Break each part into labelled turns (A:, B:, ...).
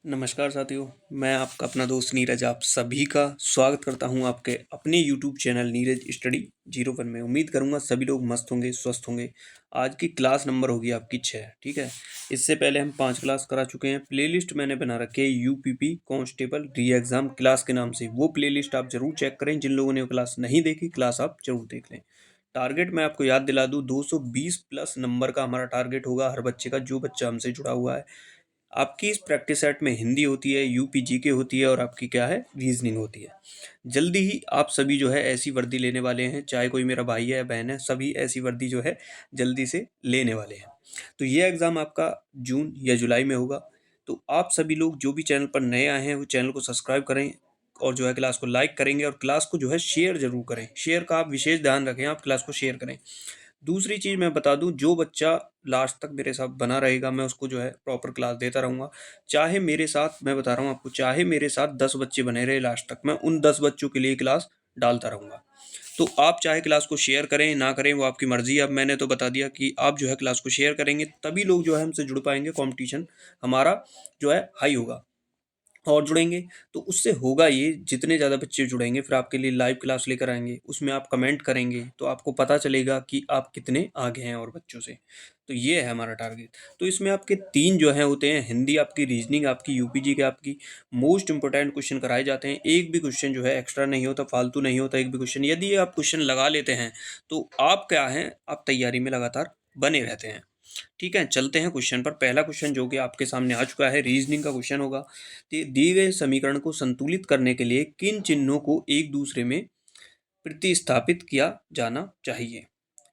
A: नमस्कार साथियों, मैं आपका अपना दोस्त नीरज आप सभी का स्वागत करता हूं आपके अपने YouTube चैनल नीरज स्टडी 01 में। उम्मीद करूंगा सभी लोग मस्त होंगे, स्वस्थ होंगे। आज की क्लास नंबर होगी आपकी 6, ठीक है। इससे पहले हम 5 क्लास करा चुके हैं। प्लेलिस्ट मैंने बना रखी है यूपीपी कांस्टेबल री एग्ज़ाम क्लास के नाम से। वो प्लेलिस्ट आप ज़रूर चेक करें। जिन लोगों ने वो क्लास नहीं देखी, क्लास आप ज़रूर देख लें। टारगेट मैं आपको याद दिला दूँ, 220 प्लस नंबर का हमारा टारगेट होगा हर बच्चे का, जो बच्चा हमसे जुड़ा हुआ है। आपकी इस प्रैक्टिस सेट में हिंदी होती है, यूपी जीके होती है और आपकी क्या है, रीजनिंग होती है। जल्दी ही आप सभी जो है ऐसी वर्दी लेने वाले हैं, चाहे कोई मेरा भाई है या बहन है, सभी ऐसी वर्दी जो है जल्दी से लेने वाले हैं। तो ये एग्ज़ाम आपका जून या जुलाई में होगा। तो आप सभी लोग जो भी चैनल पर नए आए हैं वो चैनल को सब्सक्राइब करें और जो है क्लास को लाइक करेंगे और क्लास को जो है शेयर ज़रूर करें। शेयर का आप विशेष ध्यान रखें, आप क्लास को शेयर करें। दूसरी चीज़ मैं बता दूं, जो बच्चा लास्ट तक मेरे साथ बना रहेगा मैं उसको जो है प्रॉपर क्लास देता रहूँगा। चाहे मेरे साथ, मैं बता रहा हूँ आपको, चाहे मेरे साथ 10 बच्चे बने रहे लास्ट तक, मैं उन 10 बच्चों के लिए क्लास डालता रहूँगा। तो आप चाहे क्लास को शेयर करें ना करें वो आपकी मर्ज़ी है। अब मैंने तो बता दिया कि आप जो है क्लास को शेयर करेंगे तभी लोग जो है हमसे जुड़ पाएंगे, कंपटीशन हमारा जो है हाई होगा। और जुड़ेंगे तो उससे होगा ये, जितने ज़्यादा बच्चे जुड़ेंगे फिर आपके लिए लाइव क्लास लेकर आएंगे, उसमें आप कमेंट करेंगे तो आपको पता चलेगा कि आप कितने आगे हैं और बच्चों से। तो ये है हमारा टारगेट। तो इसमें आपके 3 जो हैं होते हैं, हिंदी आपकी, रीजनिंग आपकी, यूपीजी के आपकी मोस्ट इंपॉर्टेंट क्वेश्चन कराए जाते हैं। एक भी क्वेश्चन जो है एक्स्ट्रा नहीं होता, फालतू नहीं होता। एक भी क्वेश्चन यदि आप क्वेश्चन लगा लेते हैं तो आप क्या हैं, आप तैयारी में लगातार बने रहते हैं। ठीक है, चलते हैं क्वेश्चन पर। पहला क्वेश्चन जो कि आपके सामने आ चुका है, रीजनिंग का क्वेश्चन होगा। दिए गए समीकरण को संतुलित करने के लिए किन चिन्हों को एक दूसरे में प्रतिस्थापित किया जाना चाहिए।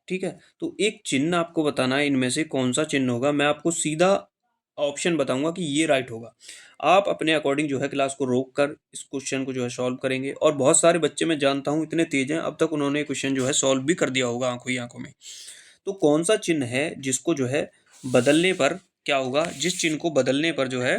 A: ठीक है, तो एक चिन्ह आपको बताना है, इनमें से कौन सा चिन्ह होगा। मैं आपको सीधा ऑप्शन बताऊंगा कि ये राइट होगा। आप अपने अकॉर्डिंग जो है क्लास को रोक कर इस क्वेश्चन को जो है सॉल्व करेंगे। और बहुत सारे बच्चे मैं जानता हूँ इतने तेज हैं, अब तक उन्होंने क्वेश्चन जो है सॉल्व भी कर दिया होगा आंखों ही आंखों में। तो कौन सा चिन्ह है जिसको जो है बदलने पर क्या होगा, जिस चिन्ह को बदलने पर जो है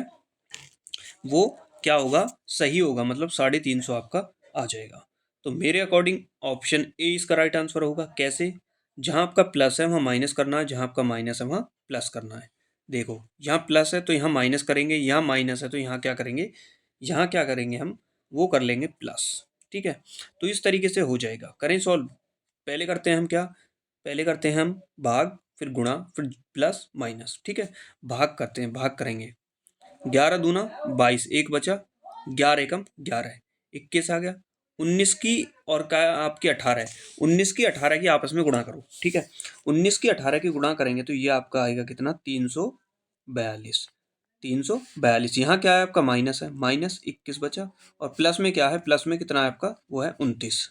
A: वो क्या होगा, सही होगा, मतलब 350 आपका आ जाएगा। तो मेरे अकॉर्डिंग ऑप्शन ए इसका राइट आंसर होगा। कैसे? जहां आपका प्लस है वहां माइनस करना है, जहां आपका माइनस है वहां प्लस करना है। देखो, यहाँ प्लस है तो यहाँ माइनस करेंगे, यहाँ माइनस है तो यहाँ क्या करेंगे, यहाँ क्या करेंगे, हम वो कर लेंगे प्लस। ठीक है, तो इस तरीके से हो जाएगा। करें सॉल्व। पहले करते हैं हम क्या, पहले करते हैं हम भाग, फिर गुणा, फिर प्लस माइनस। ठीक है, भाग करते हैं, भाग करेंगे। 11 दूना 22, एक बचा, 11 एकम 11, 21 आ गया। 19 की और का आपकी 18 है, 19 की 18 की आपस में गुणा करो। ठीक है, 19 की 18 की गुणा करेंगे तो ये आपका आएगा कितना, 342। 342, यहाँ क्या है आपका माइनस है, माइनस 21 बचा। और प्लस में क्या है, प्लस में कितना है आपका, वो है 29।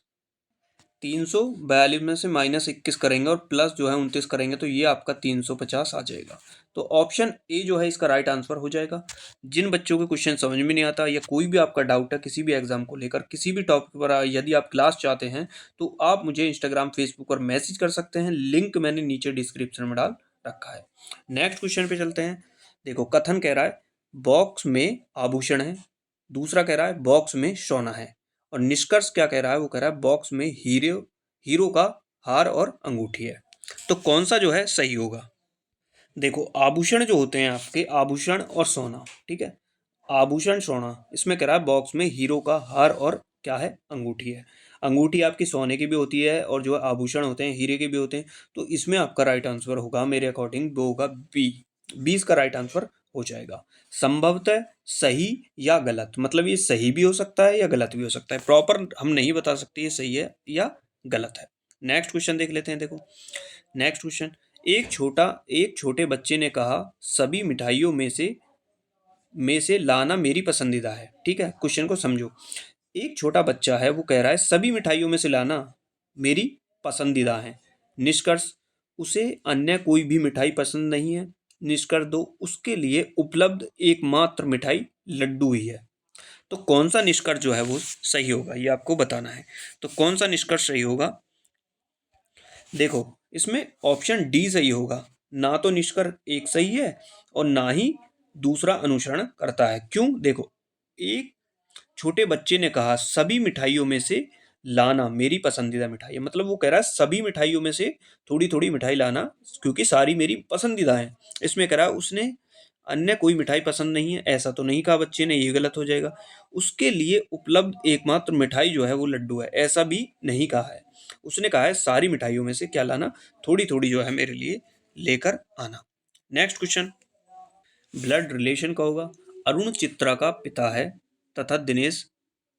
A: 342 में से माइनस 21 करेंगे और प्लस जो है 29 करेंगे तो ये आपका 350 आ जाएगा। तो ऑप्शन ए जो है इसका राइट आंसर हो जाएगा। जिन बच्चों के क्वेश्चन समझ में नहीं आता या कोई भी आपका डाउट है किसी भी एग्जाम को लेकर, किसी भी टॉपिक पर यदि आप क्लास चाहते हैं तो आप मुझे इंस्टाग्राम, फेसबुक पर मैसेज कर सकते हैं। लिंक मैंने नीचे डिस्क्रिप्शन में डाल रखा है। नेक्स्ट क्वेश्चन पे चलते हैं। देखो, कथन कह रहा है बॉक्स में आभूषण है, दूसरा कह रहा है बॉक्स में सोना है, और निष्कर्ष क्या कह रहा है, वो कह रहा है बॉक्स में हीरो हीरो का हार और अंगूठी है। तो कौन सा जो है सही होगा। देखो, आभूषण जो होते हैं आपके, आभूषण और सोना, ठीक है, आभूषण सोना, इसमें कह रहा है बॉक्स में हीरो का हार और क्या है, अंगूठी है। अंगूठी आपकी सोने की भी होती है और जो आभूषण होते हैं हीरे के भी होते हैं। तो इसमें आपका राइट आंसर होगा मेरे अकॉर्डिंग, वो होगा बी। 20 का राइट आंसर हो जाएगा। संभवतः सही या गलत, मतलब ये सही भी हो सकता है या गलत भी हो सकता है। प्रॉपर हम नहीं बता सकते ये सही है या गलत है। नेक्स्ट क्वेश्चन देख लेते हैं। देखो, नेक्स्ट क्वेश्चन, एक छोटे बच्चे ने कहा सभी मिठाइयों में से लाना मेरी पसंदीदा है। ठीक है, क्वेश्चन को समझो। एक छोटा बच्चा है, वो कह रहा है सभी मिठाइयों में से लाना मेरी पसंदीदा है। निष्कर्ष, उसे अन्य कोई भी मिठाई पसंद नहीं है। निष्कर्ष दो, उसके लिए उपलब्ध एकमात्र मिठाई लड्डू ही है। तो कौन सा निष्कर्ष जो है वो सही होगा, ये आपको बताना है। तो कौन सा निष्कर्ष सही होगा। देखो, इसमें ऑप्शन डी सही होगा। ना तो निष्कर्ष एक सही है और ना ही दूसरा अनुसरण करता है। क्यों? देखो, एक छोटे बच्चे ने कहा सभी मिठाइयों में से लाना मेरी पसंदीदा मिठाई है, मतलब वो कह रहा है सभी मिठाइयों में से थोड़ी थोड़ी मिठाई लाना क्योंकि सारी मेरी पसंदीदा है। इसमें कह रहा है उसने अन्य कोई मिठाई पसंद नहीं है, ऐसा तो नहीं कहा बच्चे ने, ये गलत हो जाएगा। उसके लिए उपलब्ध एकमात्र मिठाई जो है वो लड्डू है, ऐसा भी नहीं कहा है। उसने कहा है सारी मिठाइयों में से क्या लाना, थोड़ी थोड़ी जो है मेरे लिए लेकर आना। नेक्स्ट क्वेश्चन, ब्लड रिलेशन का होगा। अरुण चित्रा का पिता है तथा दिनेश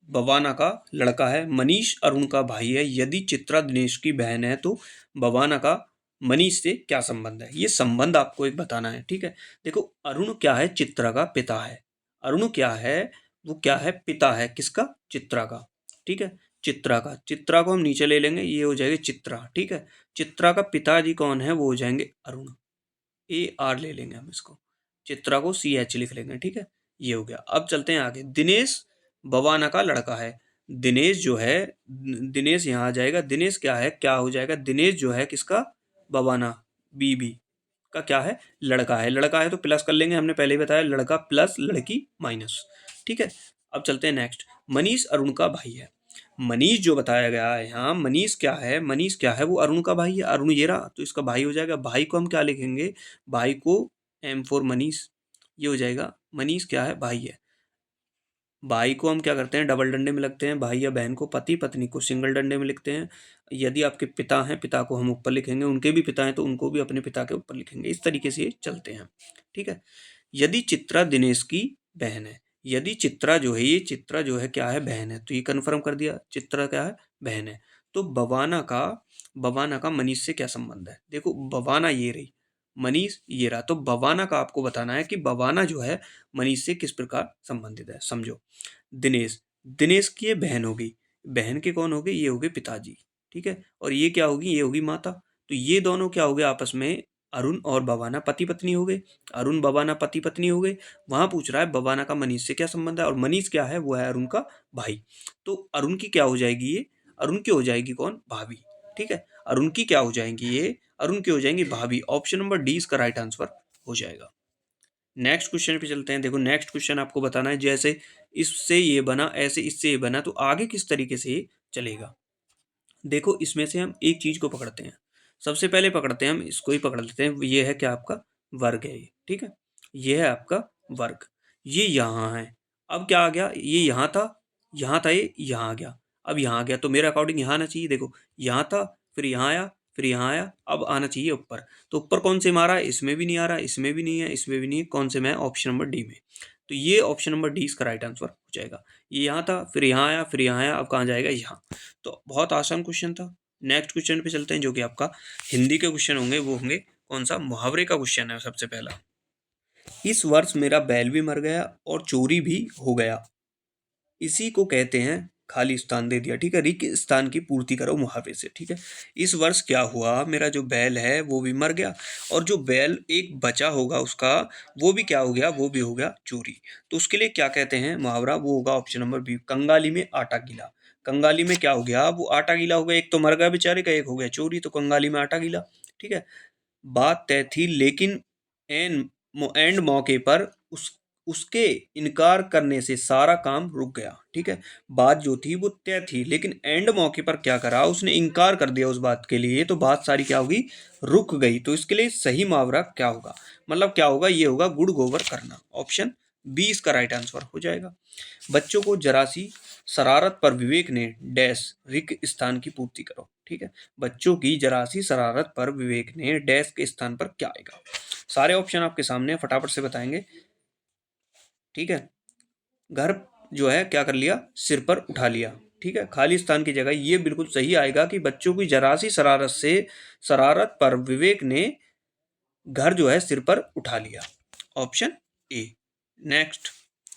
A: बवाना का लड़का है। मनीष अरुण का भाई है। यदि चित्रा दिनेश की बहन है तो बवाना का मनीष से क्या संबंध है, ये संबंध आपको एक बताना है। ठीक है, देखो अरुण क्या है, चित्रा का पिता है। अरुण क्या है, वो क्या है, पिता है किसका, चित्रा का। ठीक है, चित्रा का, चित्रा को हम नीचे ले लेंगे, ये हो जाएगी चित्रा। ठीक है, चित्रा का पिताजी कौन है, वो हो जाएंगे अरुण, AR ले लेंगे हम इसको, चित्रा को CH लिख लेंगे। ठीक है, ये हो गया। अब चलते हैं आगे। दिनेश बवाना का लड़का है। दिनेश जो है, दिनेश यहाँ आ जाएगा। दिनेश क्या है, क्या हो जाएगा, दिनेश जो है किसका, बवाना, BB का क्या है, लड़का है। लड़का है तो प्लस कर लेंगे, हमने पहले ही बताया, लड़का प्लस लड़की माइनस। ठीक है, अब चलते हैं नेक्स्ट। मनीष अरुण का भाई है। मनीष जो बताया गया है यहाँ, मनीष क्या है, मनीष क्या है, वो अरुण का भाई है। अरुण ये रहा, तो इसका भाई हो जाएगा। भाई को हम क्या लिखेंगे, भाई को M फॉर मनीष, ये हो जाएगा। मनीष क्या है, भाई है। भाई को हम क्या करते हैं, डबल डंडे में लगते हैं। भाई या बहन को, पति पत्नी को सिंगल डंडे में लिखते हैं। यदि आपके पिता हैं, पिता को हम ऊपर लिखेंगे, उनके भी पिता हैं तो उनको भी अपने पिता के ऊपर लिखेंगे। इस तरीके से ये चलते हैं। ठीक है, यदि चित्रा दिनेश की बहन है, यदि चित्रा जो है, ये चित्रा जो है क्या है, बहन है, तो ये कन्फर्म कर दिया, चित्रा क्या है, बहन है। तो बवाना का मनीष से क्या संबंध है, देखो बवाना ये रही, मनीष ये रहा, तो बवाना का आपको बताना है कि बवाना जो है मनीष से किस प्रकार संबंधित है। समझो, दिनेश, दिनेश की ये बहन होगी, बहन के कौन होगी, ये होगे पिताजी। ठीक है, और ये क्या होगी, ये होगी माता। तो ये दोनों क्या हो गए आपस में, अरुण और बवाना पति पत्नी हो गए। अरुण बवाना पति पत्नी हो गए। वहां पूछ रहा है बवाना का मनीष से क्या संबंध है, और मनीष क्या है, वो है अरुण का भाई। तो अरुण की क्या हो जाएगी, ये अरुण की हो जाएगी कौन, भाभी। ठीक है, अरुण की क्या हो जाएंगी, ये अरुण की हो जाएंगी भाभी। ऑप्शन नंबर डी इसका राइट आंसर हो जाएगा। नेक्स्ट क्वेश्चन पे चलते हैं। देखो नेक्स्ट क्वेश्चन आपको बताना है, जैसे इससे ये बना, ऐसे इससे ये बना, तो आगे किस तरीके से ये चलेगा। देखो इसमें से हम एक चीज को पकड़ते हैं, सबसे पहले पकड़ते हैं हम इसको ही पकड़ लेते हैं। ये है क्या, आपका वर्ग है ये। ठीक है, ये है आपका वर्ग, ये यहाँ है। अब क्या आ गया, ये यहाँ था, ये यहाँ आ गया। अब यहाँ आ गया तो मेरे अकॉर्डिंग यहाँ आना चाहिए। देखो यहाँ था, फिर यहाँ आया, फिर यहाँ आया, अब आना चाहिए ऊपर। तो ऊपर कौन से मारा है, इसमें भी नहीं आ रहा, इसमें भी नहीं है, इसमें भी नहीं है, कौन से में है, ऑप्शन नंबर डी में। तो ये ऑप्शन नंबर डी इसका राइट आंसर हो जाएगा। ये यहाँ था, फिर यहाँ आया, फिर यहाँ आया, अब कहाँ जाएगा, यहाँ। तो बहुत आसान क्वेश्चन था। नेक्स्ट क्वेश्चन पे चलते हैं, जो कि आपका हिंदी के क्वेश्चन होंगे। वो होंगे कौन सा, मुहावरे का क्वेश्चन है सबसे पहला। इस वर्ष मेरा बैल भी मर गया और चोरी भी हो गया, इसी को कहते हैं खाली स्थान दे दिया। ठीक है, रिक्त स्थान की पूर्ति करो मुहावरे से। ठीक है, इस वर्ष क्या हुआ, मेरा जो बैल है वो भी मर गया, और जो बैल एक बचा होगा उसका, वो भी क्या हो गया, वो भी हो गया चोरी। तो उसके लिए क्या कहते हैं मुहावरा, वो होगा ऑप्शन नंबर बी, कंगाली में आटा गीला। कंगाली में क्या हो गया, वो आटा गीला हो गया। एक तो मर गया बेचारे का, एक हो गया चोरी, तो कंगाली में आटा गीला। ठीक है, बात तय थी लेकिन एंड मौके पर उसके इनकार करने से सारा काम रुक गया। ठीक है, बात जो थी वो तय थी, लेकिन एंड मौके पर क्या करा, उसने इनकार कर दिया उस बात के लिए, तो बात सारी क्या होगी, रुक गई। तो इसके लिए सही मुहावरा क्या होगा, मतलब क्या होगा, ये होगा गुड़ गोबर करना। ऑप्शन बी इसका राइट आंसर हो जाएगा। बच्चों को जरा सी शरारत पर विवेक ने डैश रिक्त स्थान की पूर्ति करो। ठीक है, बच्चों की जरा सी शरारत पर विवेक ने डैश के स्थान पर क्या आएगा। सारे ऑप्शन आपके सामने फटाफट से बताएंगे। ठीक है, घर जो है क्या कर लिया, सिर पर उठा लिया। ठीक है, खाली स्थान की जगह ये बिल्कुल सही आएगा कि बच्चों की जरा सी शरारत पर विवेक ने घर जो है सिर पर उठा लिया। Option A. नेक्स्ट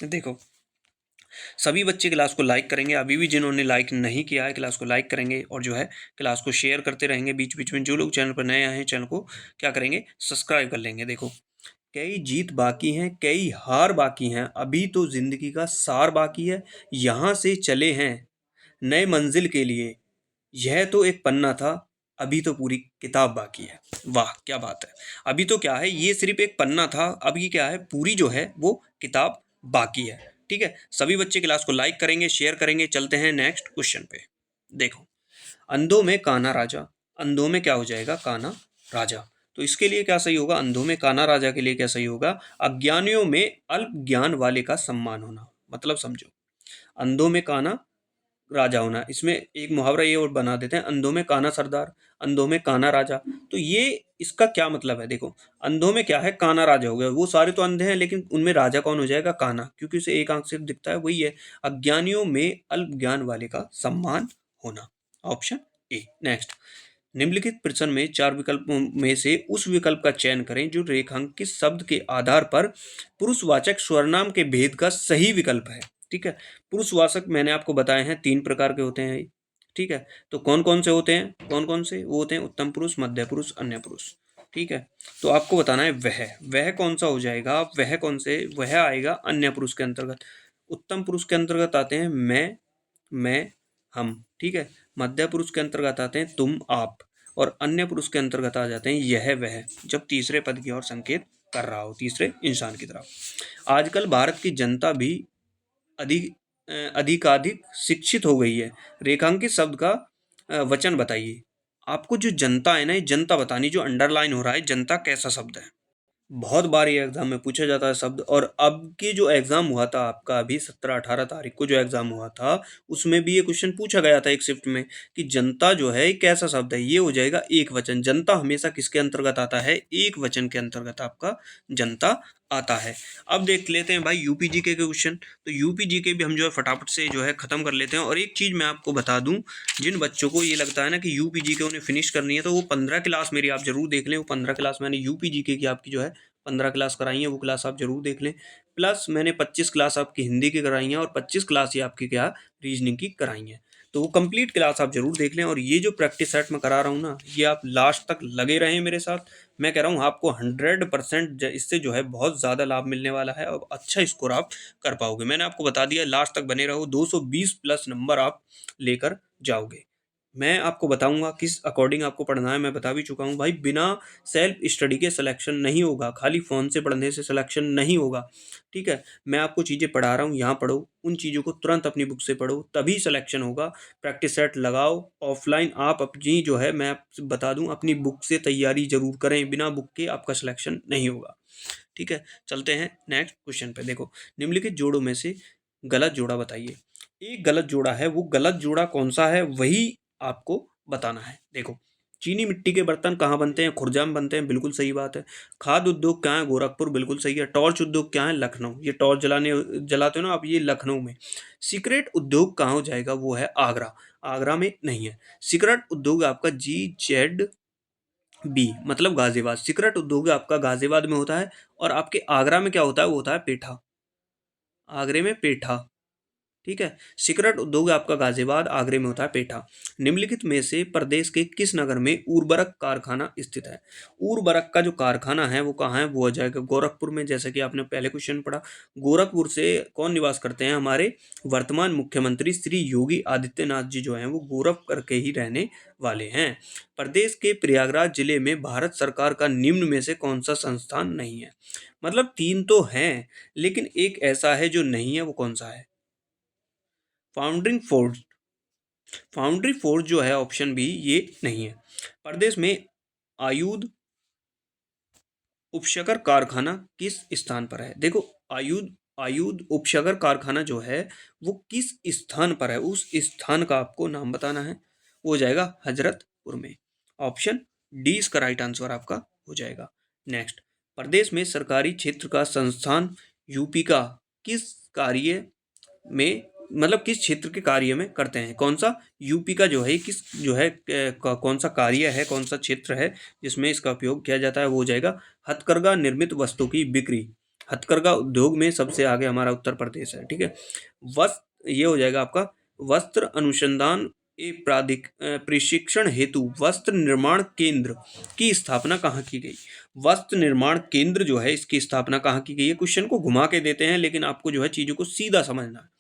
A: देखो, सभी बच्चे क्लास को लाइक करेंगे। अभी भी जिन्होंने लाइक नहीं किया है, क्लास को लाइक करेंगे, और जो है क्लास को शेयर करते रहेंगे बीच बीच में। जो लोग चैनल पर नए आए हैं, चैनल को क्या करेंगे, सब्सक्राइब कर लेंगे। देखो, कई जीत बाकी हैं, कई हार बाकी हैं, अभी तो जिंदगी का सार बाकी है, यहाँ से चले हैं नए मंजिल के लिए, यह तो एक पन्ना था, अभी तो पूरी किताब बाकी है। वाह क्या बात है, अभी तो क्या है, ये सिर्फ एक पन्ना था, अभी क्या है, पूरी जो है वो किताब बाकी है। ठीक है, सभी बच्चे क्लास को लाइक करेंगे, शेयर करेंगे। चलते हैं नेक्स्ट क्वेश्चन पे। देखो, अंधों में कान्हा राजा, अंधों में क्या हो जाएगा, कान्हा राजा। तो इसके लिए क्या सही होगा, अंधों में काना राजा के लिए क्या सही होगा, अज्ञानियों में अल्प ज्ञान वाले का सम्मान होना। मतलब समझो, अंधों में काना राजा होना, इसमें एक मुहावरा ये और बना देते हैं, अंधों में काना सरदार, अंधों में काना राजा। तो ये इसका क्या मतलब है, देखो अंधों में क्या है, काना राजा हो गया, वो सारे तो अंधे हैं लेकिन उनमें राजा कौन हो जाएगा, काना, क्योंकि उसे एक आंख से दिखता है, वही है। अज्ञानियों में अल्प ज्ञान वाले का सम्मान होना, ऑप्शन ए। नेक्स्ट, निम्नलिखित प्रश्न में चार विकल्पों में से उस विकल्प का चयन करें जो रेखांकित शब्द के आधार पर पुरुषवाचक सर्वनाम के भेद का सही विकल्प है। ठीक है, पुरुषवाचक मैंने आपको बताए हैं 3 प्रकार के होते हैं। ठीक है, तो कौन कौन से होते हैं, कौन कौन से वो होते हैं, उत्तम पुरुष, मध्य पुरुष, अन्य पुरुष। ठीक है, तो आपको बताना है वह कौन सा हो जाएगा, वह कौन से, वह आएगा अन्य पुरुष के अंतर्गत। उत्तम पुरुष के अंतर्गत आते हैं मैं, हम। ठीक है, मध्य पुरुष के अंतर्गत आते हैं तुम, आप, और अन्य पुरुष के अंतर्गत आ जाते हैं यह, वह, जब तीसरे पद की ओर संकेत कर रहा हो, तीसरे इंसान की तरफ। आजकल भारत की जनता भी अधिक अधिकाधिक शिक्षित हो गई है। रेखांकित शब्द का वचन बताइए। आपको जो जनता है ना, ये जनता बतानी, जो अंडरलाइन हो रहा है, जनता कैसा शब्द है। बहुत बार ये एग्जाम में पूछा जाता है शब्द, और अब की जो एग्जाम हुआ था आपका, अभी 17-18 तारीख को जो एग्जाम हुआ था, उसमें भी ये क्वेश्चन पूछा गया था एक शिफ्ट में कि जनता जो है एक कैसा शब्द है। ये हो जाएगा एक वचन। जनता हमेशा किसके अंतर्गत आता है, एक वचन के अंतर्गत आपका जनता आता है। अब देख लेते हैं भाई यूपी जीके के क्वेश्चन। तो यूपी जीके भी हम जो है फटाफट से जो है खत्म कर लेते हैं। और एक चीज मैं आपको बता दूं, जिन बच्चों को ये लगता है ना कि यूपी जीके उन्हें फिनिश करनी है, तो वो 15 क्लास मेरी आप जरूर देख लें। वो 15 क्लास मैंने यूपी जीके की आपकी जो है 15 क्लास कराई है, वो क्लास आप जरूर देख लें। प्लस मैंने 25 क्लास आपकी हिंदी की कराई है, और 25 क्लास ये आपकी क्या, रीजनिंग की कराई है। तो वो कंप्लीट क्लास आप जरूर देख लें। और ये जो प्रैक्टिस सेट में करा रहा हूँ ना, ये आप लास्ट तक लगे रहें मेरे साथ। मैं कह रहा हूँ आपको 100% इससे जो है बहुत ज़्यादा लाभ मिलने वाला है, और अच्छा स्कोर आप कर पाओगे। मैंने आपको बता दिया, लास्ट तक बने रहो, 220 प्लस नंबर आप लेकर जाओगे। मैं आपको बताऊंगा किस अकॉर्डिंग आपको पढ़ना है, मैं बता भी चुका हूँ भाई। बिना सेल्फ स्टडी के सिलेक्शन नहीं होगा, खाली फ़ोन से पढ़ने से सिलेक्शन नहीं होगा। ठीक है, मैं आपको चीज़ें पढ़ा रहा हूँ, यहाँ पढ़ो, उन चीज़ों को तुरंत अपनी बुक से पढ़ो, तभी सिलेक्शन होगा। प्रैक्टिस सेट लगाओ, ऑफलाइन आप अपनी जो है, मैं आपसे बता दूँ, अपनी बुक से तैयारी जरूर करें, बिना बुक के आपका सिलेक्शन नहीं होगा। ठीक है, चलते हैं नेक्स्ट क्वेश्चन पे। देखो, निम्नलिखित जोड़ों में से गलत जोड़ा बताइए। एक गलत जोड़ा है, वो गलत जोड़ा कौन सा है वही आपको बताना है। देखो, चीनी मिट्टी के बर्तन कहाँ बनते हैं, खुर्जा में बनते हैं, बिल्कुल सही बात है। खाद्य उद्योग क्या है, गोरखपुर, बिल्कुल सही है। टॉर्च उद्योग क्या है, लखनऊ, ये टॉर्च जलाते हो ना आप, ये लखनऊ में। सिगरेट उद्योग कहाँ हो जाएगा, वो है आगरा, आगरा में नहीं है। सिगरेट उद्योग आपका GZB, मतलब गाजियाबाद। सिगरेट उद्योग आपका गाजियाबाद में होता है, और आपके आगरा में क्या होता है, वो होता है पेठा, आगरे में पेठा। ठीक है, सिगरेट उद्योग आपका गाजियाबाद, आगरे में होता है पेठा। निम्नलिखित में से प्रदेश के किस नगर में उर्वरक कारखाना स्थित है। उर्वरक का जो कारखाना है वो कहाँ है, वो हो जाएगा गोरखपुर में, जैसे कि आपने पहले क्वेश्चन पढ़ा। गोरखपुर से कौन निवास करते हैं, हमारे वर्तमान मुख्यमंत्री श्री योगी आदित्यनाथ जी जो हैं, वो गोरखपुर के ही रहने वाले हैं। प्रदेश के प्रयागराज जिले में भारत सरकार का निम्न में से कौन सा संस्थान नहीं है। मतलब 3 तो हैं, लेकिन एक ऐसा है जो नहीं है, वो कौन सा है, फाउंड्रिंग फोर्स। फाउंड्री फोर्स जो है ऑप्शन भी ये नहीं है। प्रदेश में आयुध उपशकर कारखाना किस स्थान पर है। देखो, आयुध आयुध उपशकर कारखाना जो है वो किस स्थान पर है, उस स्थान का आपको नाम बताना है। वो हो जाएगा हजरतपुर में। ऑप्शन डी इसका राइट आंसर आपका हो जाएगा। नेक्स्ट, प्रदेश में सरकारी क्षेत्र का संस्थान यूपी का किस कार्य में, मतलब किस क्षेत्र के कार्य में करते हैं। कौन सा, यूपी का जो है किस जो है कौन सा कार्य है, कौन सा क्षेत्र है जिसमें इसका उपयोग किया जाता है, वो हो जाएगा हथकरघा निर्मित वस्तु की बिक्री। हथकरघा उद्योग में सबसे आगे हमारा उत्तर प्रदेश है। ठीक है, वस्त्र, ये हो जाएगा आपका वस्त्र अनुसंधान प्रशिक्षण हेतु वस्त्र निर्माण केंद्र की स्थापना कहाँ की गई। वस्त्र निर्माण केंद्र जो है, इसकी स्थापना कहाँ की गई है। क्वेश्चन को घुमा के देते हैं, लेकिन आपको जो है चीजों को सीधा समझना है।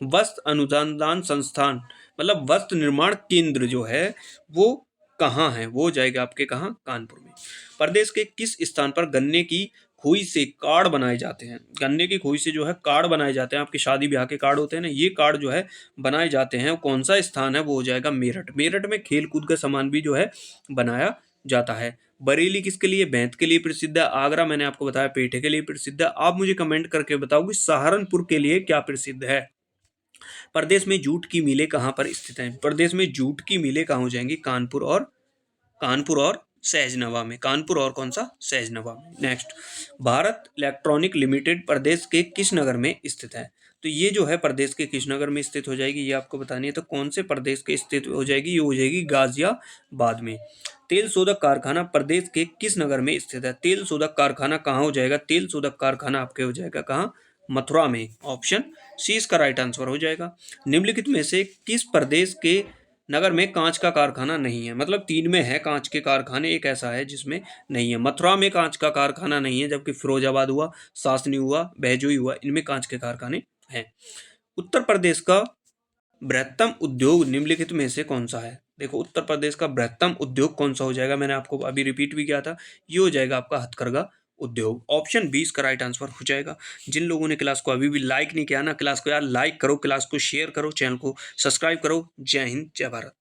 A: वस्त्र अनुसंधान संस्थान, मतलब वस्त्र निर्माण केंद्र जो है वो कहाँ है, वो जाएगा आपके कहाँ, कानपुर में। प्रदेश के किस स्थान पर गन्ने की खोई से कार्ड बनाए जाते हैं। गन्ने की खोई से जो है कार्ड बनाए जाते हैं, आपके शादी ब्याह के कार्ड होते हैं ना, ये कार्ड जो है बनाए जाते हैं। कौन सा स्थान है, वो हो जाएगा मेरठ। मेरठ में खेल कूद का सामान भी जो है बनाया जाता है। बरेली किसके लिए? बेंत के लिए प्रसिद्ध है। आगरा मैंने आपको बताया पेठे के लिए प्रसिद्ध है। आप मुझे कमेंट करके बताओ कि सहारनपुर के लिए क्या प्रसिद्ध है। प्रदेश में जूट की मिलें कहाँ पर स्थित हैं? प्रदेश में जूट की मिलें कहाँ हो जाएंगी? कानपुर और सहजनवा में। कानपुर और कौन सा? सहजनवा में। नेक्स्ट, भारत इलेक्ट्रॉनिक लिमिटेड प्रदेश के किस नगर में स्थित है? तो ये जो है प्रदेश के किस नगर में स्थित हो जाएगी, ये आपको बतानी है। तो कौन से प्रदेश के स्थित हो जाएगी? ये हो जाएगी गाजियाबाद में। तेल शोधक कारखाना प्रदेश के किस नगर में स्थित है? तेल शोधक कारखाना कहाँ हो जाएगा? तेल शोधक कारखाना आपके हो जाएगा कहाँ? मथुरा में। ऑप्शन सी इसका राइट आंसर हो जाएगा। निम्नलिखित में से किस प्रदेश के नगर में कांच का कारखाना नहीं है? मतलब 3 में है कांच के कारखाने, एक ऐसा है जिसमें नहीं है। मथुरा में कांच का कारखाना नहीं है, जबकि फिरोजाबाद हुआ, सासनी हुआ, बहजोई हुआ, इनमें कांच के कारखाने हैं। उत्तर प्रदेश का बृहत्तम उद्योग निम्नलिखित में से कौन सा है? देखो, उत्तर प्रदेश का बृहत्तम उद्योग कौन सा हो जाएगा? मैंने आपको अभी रिपीट भी किया था, ये हो जाएगा आपका हथकरघा उद्योग। ऑप्शन 20 का राइट आंसर हो जाएगा। जिन लोगों ने क्लास को अभी भी लाइक नहीं किया ना, क्लास को यार लाइक करो, क्लास को शेयर करो, चैनल को सब्सक्राइब करो। जय हिंद, जय भारत।